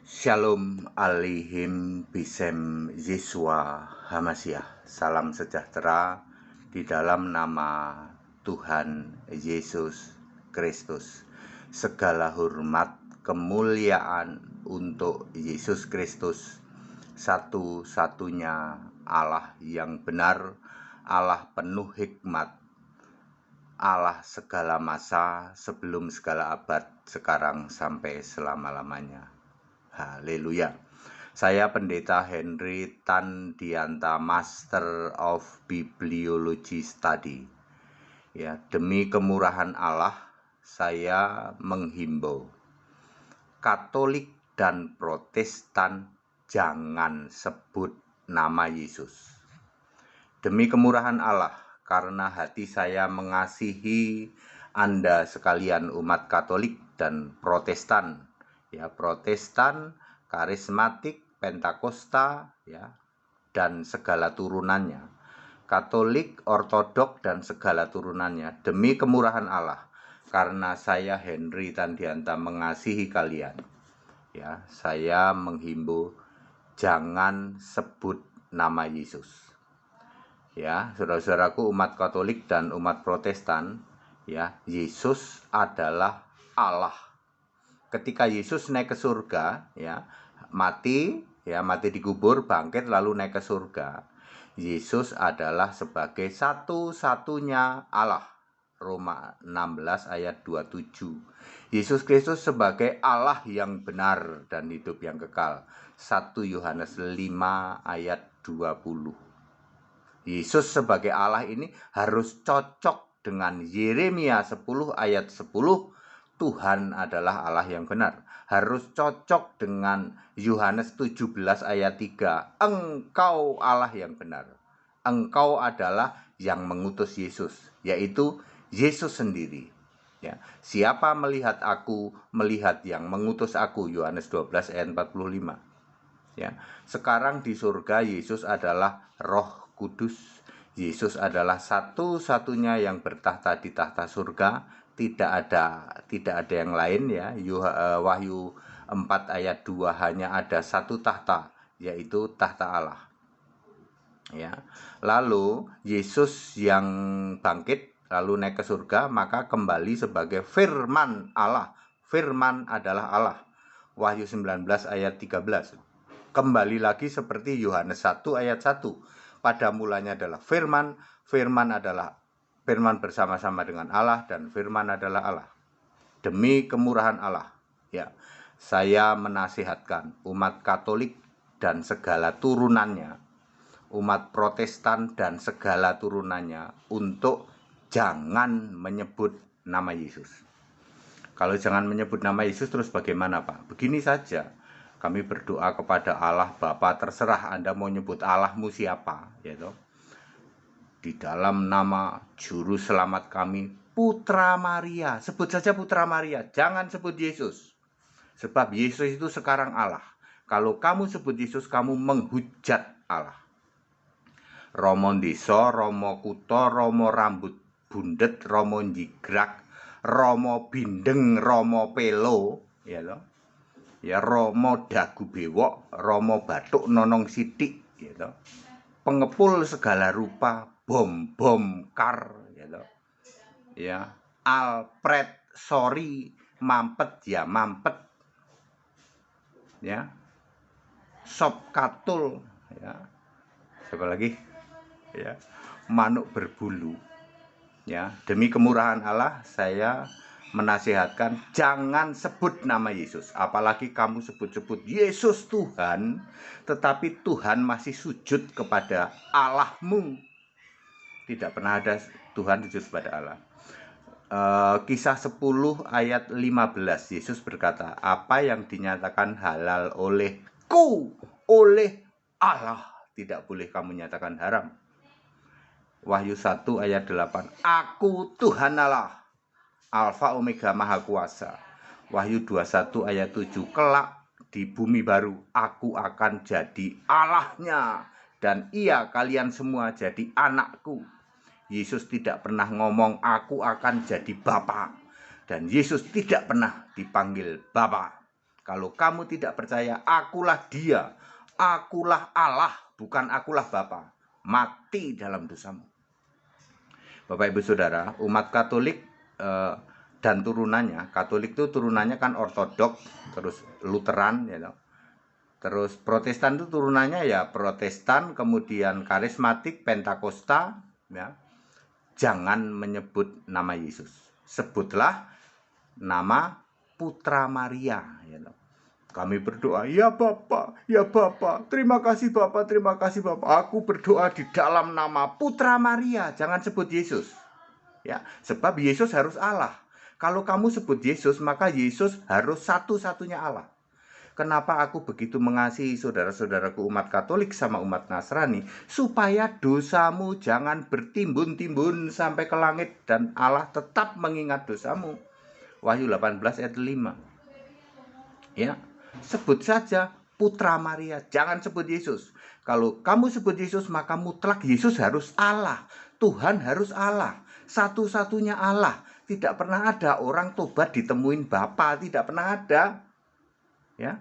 Shalom Alihim Bisem Yesua Hamasiah. Salam sejahtera di dalam nama Tuhan Yesus Kristus. Segala hormat kemuliaan untuk Yesus Kristus, satu-satunya Allah yang benar, Allah penuh hikmat, Allah segala masa, sebelum segala abad, sekarang sampai selama-lamanya. Haleluya. Saya Pendeta Henry Tandianta, Master of Bibliology Study. Ya, demi kemurahan Allah, saya menghimbau Katolik dan Protestan jangan sebut nama Yesus. Demi kemurahan Allah, karena hati saya mengasihi Anda sekalian umat Katolik dan Protestan. Ya, Protestan, karismatik, Pentakosta, ya, dan segala turunannya. Katolik, Ortodok, dan segala turunannya. Demi kemurahan Allah, karena saya Henry Tandianta mengasihi kalian. Ya, saya menghimbau jangan sebut nama Yesus. Ya, saudara-saudaraku umat Katolik dan umat Protestan, ya, Yesus adalah Allah. Ketika Yesus naik ke surga, ya, mati dikubur, bangkit lalu naik ke surga. Yesus adalah sebagai satu-satunya Allah. Roma 16 ayat 27. Yesus Kristus sebagai Allah yang benar dan hidup yang kekal. 1 Yohanes 5 ayat 20. Yesus sebagai Allah ini harus cocok dengan Yeremia 10 ayat 10. Tuhan adalah Allah yang benar. Harus cocok dengan Yohanes 17 ayat 3. Engkau Allah yang benar. Engkau adalah yang mengutus Yesus, yaitu Yesus sendiri. Ya, siapa melihat aku, melihat yang mengutus aku. Yohanes 12 ayat 45. Ya, sekarang di surga Yesus adalah Roh Kudus. Yesus adalah satu-satunya yang bertahta di tahta surga. Tidak ada yang lain, ya. Wahyu 4 ayat 2 hanya ada satu tahta, yaitu tahta Allah. Ya. Lalu Yesus yang bangkit lalu naik ke surga, maka kembali sebagai firman Allah. Firman adalah Allah. Wahyu 19 ayat 13. Kembali lagi seperti Yohanes 1 ayat 1. Pada mulanya adalah firman, firman bersama-sama dengan Allah, dan firman adalah Allah. Demi kemurahan Allah, ya, saya menasihatkan umat Katolik dan segala turunannya, umat Protestan dan segala turunannya untuk jangan menyebut nama Yesus. Kalau jangan menyebut nama Yesus, terus bagaimana, Pak? Begini saja, kami berdoa kepada Allah Bapa, terserah Anda mau nyebut Allahmu siapa, ya toh. Di dalam nama Juru Selamat kami, Putra Maria, sebut saja Putra Maria, jangan sebut Yesus. Sebab Yesus itu sekarang Allah. Kalau kamu sebut Yesus, kamu menghujat Allah. Romo Deso, Romo Kuto, Romo Rambut Bundet, Romo Jigrak, Romo Bindeng, Romo Pelo, ya toh. Ya, Romo Dagu Bewok, Romo Batuk Nonong Sidik, ya toh. Pengepul segala rupa, bom kar, ya toh. Ya, Alfred sorry, mampet ya mampet, ya, sop katul, ya, siapa lagi, ya, manuk berbulu. Ya, demi kemurahan Allah saya menasihatkan jangan sebut nama Yesus. Apalagi kamu sebut-sebut Yesus Tuhan, tetapi Tuhan masih sujud kepada Allahmu. Tidak pernah ada Tuhan sujud kepada Allah. Kisah 10 ayat 15, Yesus berkata, apa yang dinyatakan halal olehku, oleh Allah, tidak boleh kamu nyatakan haram. Wahyu 1 ayat 8, aku Tuhan Allah, Alfa Omega Maha Kuasa. Wahyu 21 ayat 7, kelak di bumi baru aku akan jadi Allahnya, dan ia kalian semua jadi anakku. Yesus tidak pernah ngomong aku akan jadi Bapa, dan Yesus tidak pernah dipanggil Bapa. Kalau kamu tidak percaya, akulah dia, akulah Allah, bukan akulah Bapa. Mati dalam dosamu. Bapak Ibu Saudara, umat Katolik dan turunannya, Katolik itu turunannya kan Ortodok, terus Lutheran, ya, terus Protestan itu turunannya ya Protestan, kemudian Karismatik, Pentakosta, ya. Jangan menyebut nama Yesus, sebutlah nama Putra Maria, ya. Kami berdoa, ya Bapak, terima kasih Bapak, aku berdoa di dalam nama Putra Maria, jangan sebut Yesus. Ya, sebab Yesus harus Allah. Kalau kamu sebut Yesus, maka Yesus harus satu-satunya Allah. Kenapa aku begitu mengasihi saudara-saudaraku umat Katolik sama umat Nasrani? Supaya dosamu jangan bertimbun-timbun sampai ke langit dan Allah tetap mengingat dosamu. Wahyu 18 ayat 5. Ya, sebut saja Putra Maria, jangan sebut Yesus. Kalau kamu sebut Yesus, maka mutlak Yesus harus Allah. Tuhan harus Allah, satu-satunya Allah. Tidak pernah ada orang tobat ditemuin Bapa, tidak pernah ada. Ya,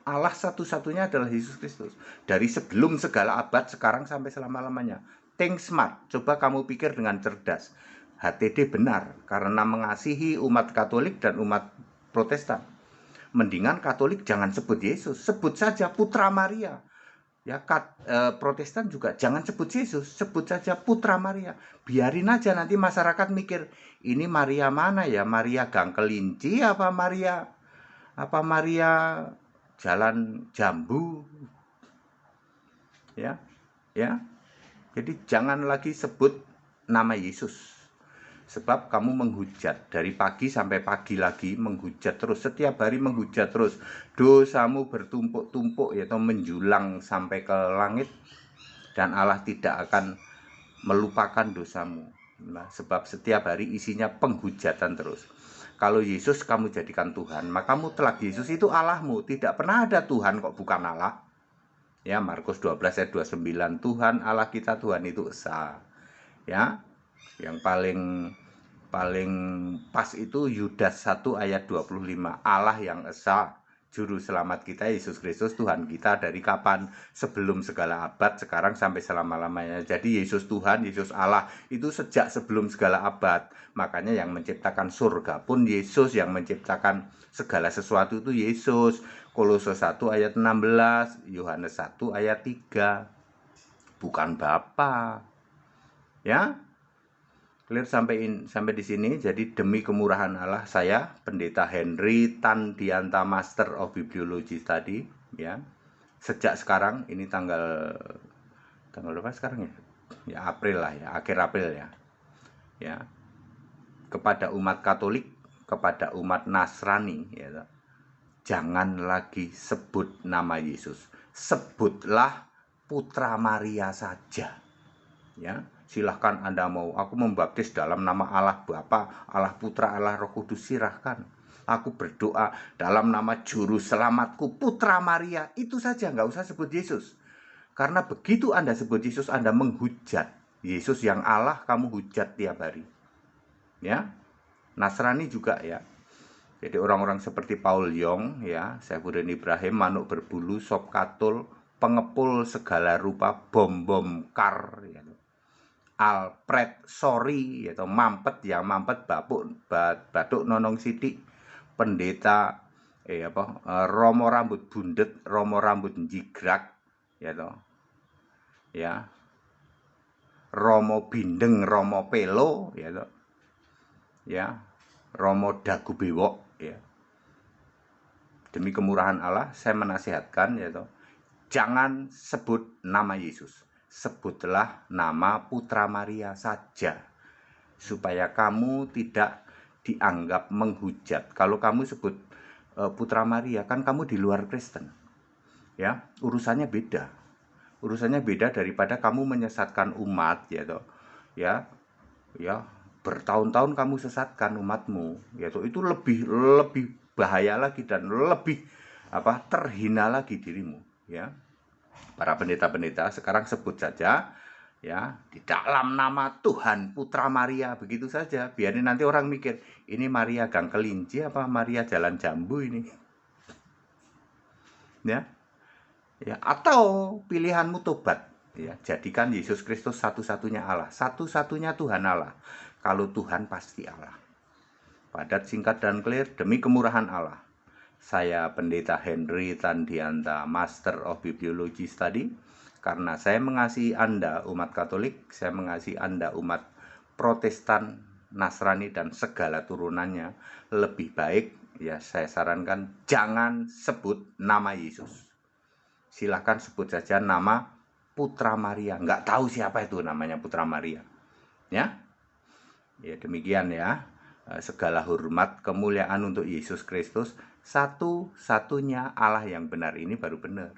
Allah satu-satunya adalah Yesus Kristus. Dari sebelum segala abad, sekarang sampai selama-lamanya. Think smart, coba kamu pikir dengan cerdas. HTD benar, karena mengasihi umat Katolik dan umat Protestan. Mendingan Katolik jangan sebut Yesus, sebut saja Putra Maria. Ya, Protestan juga jangan sebut Yesus, sebut saja Putra Maria. Biarin aja nanti masyarakat mikir, ini Maria mana ya? Maria Gang Kelinci apa Maria Jalan Jambu? Ya. Jadi jangan lagi sebut nama Yesus. Sebab kamu menghujat dari pagi sampai pagi lagi, menghujat terus, setiap hari menghujat terus. Dosamu bertumpuk-tumpuk, yaitu menjulang sampai ke langit, dan Allah tidak akan melupakan dosamu. Nah, sebab setiap hari isinya penghujatan terus. Kalau Yesus kamu jadikan Tuhan, maka mutlak Yesus itu Allahmu. Tidak pernah ada Tuhan kok bukan Allah. Ya, Markus 12 ayat 29, Tuhan Allah kita, Tuhan itu esa. Ya, yang paling pas itu Yudas 1 ayat 25, Allah yang esa, juru selamat kita Yesus Kristus Tuhan kita dari kapan? Sebelum segala abad, sekarang sampai selama-lamanya. Jadi Yesus Tuhan, Yesus Allah itu sejak sebelum segala abad. Makanya yang menciptakan surga pun Yesus, yang menciptakan segala sesuatu itu Yesus. Kolose 1 ayat 16, Yohanes 1 ayat 3, bukan Bapa. Ya, clear sampai di sini. Jadi demi kemurahan Allah, saya Pendeta Henry Tandianta, Master of Bibliology tadi, ya. Sejak sekarang, ini tanggal berapa sekarang ya? Ya April lah ya, akhir April ya. Ya. Kepada umat Katolik, kepada umat Nasrani, ya. Jangan lagi sebut nama Yesus. Sebutlah Putra Maria saja. Ya. Silahkan Anda mau, aku membaptis dalam nama Allah Bapa, Allah Putra, Allah Roh Kudus, silahkan. Aku berdoa dalam nama Juru Selamatku, Putra Maria. Itu saja, nggak usah sebut Yesus. Karena begitu Anda sebut Yesus, Anda menghujat. Yesus yang Allah, kamu hujat tiap hari. Ya, Nasrani juga ya. Jadi orang-orang seperti Paul Yong, ya, Saifuddin Ibrahim, Manuk Berbulu, Sop Katul, pengepul segala rupa, bom kar, ya. Alfred Sorry, yaitu mampet Batuk Nonong Sidik, pendeta Romo rambut bundet, Romo rambut jigrak, ya, Romo bindeng, Romo pelo, ya, Romo dagu bewok, ya. Demi kemurahan Allah, saya menasihatkan, jangan sebut nama Yesus. Sebutlah nama Putra Maria saja, supaya kamu tidak dianggap menghujat. Kalau kamu sebut Putra Maria, kan kamu di luar Kristen, ya, urusannya beda daripada kamu menyesatkan umat, ya, bertahun-tahun kamu sesatkan umatmu, itu lebih bahaya lagi dan lebih terhina lagi dirimu, ya. Para pendeta-pendeta sekarang sebut saja, ya, di dalam nama Tuhan Putra Maria, begitu saja. Biarin nanti orang mikir, ini Maria Gang Kelinci apa Maria Jalan Jambu ini. Ya. Ya, atau pilihanmu tobat, ya, jadikan Yesus Kristus satu-satunya Allah, satu-satunya Tuhan Allah. Kalau Tuhan pasti Allah. Padat, singkat, dan clear, demi kemurahan Allah. Saya Pendeta Henry Tandianta, Master of Bibliology Study. Karena saya mengasihi Anda umat Katolik, saya mengasihi Anda umat Protestan, Nasrani, dan segala turunannya. Lebih baik, ya, saya sarankan jangan sebut nama Yesus. Silahkan sebut saja nama Putra Maria. Nggak tahu siapa itu namanya Putra Maria. Ya, demikian ya. Segala hormat, kemuliaan untuk Yesus Kristus. Satu-satunya Allah yang benar ini baru benar.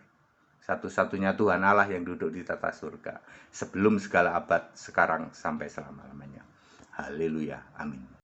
Satu-satunya Tuhan Allah yang duduk di tata surga. Sebelum segala abad, sekarang sampai selama-lamanya. Haleluya. Amin.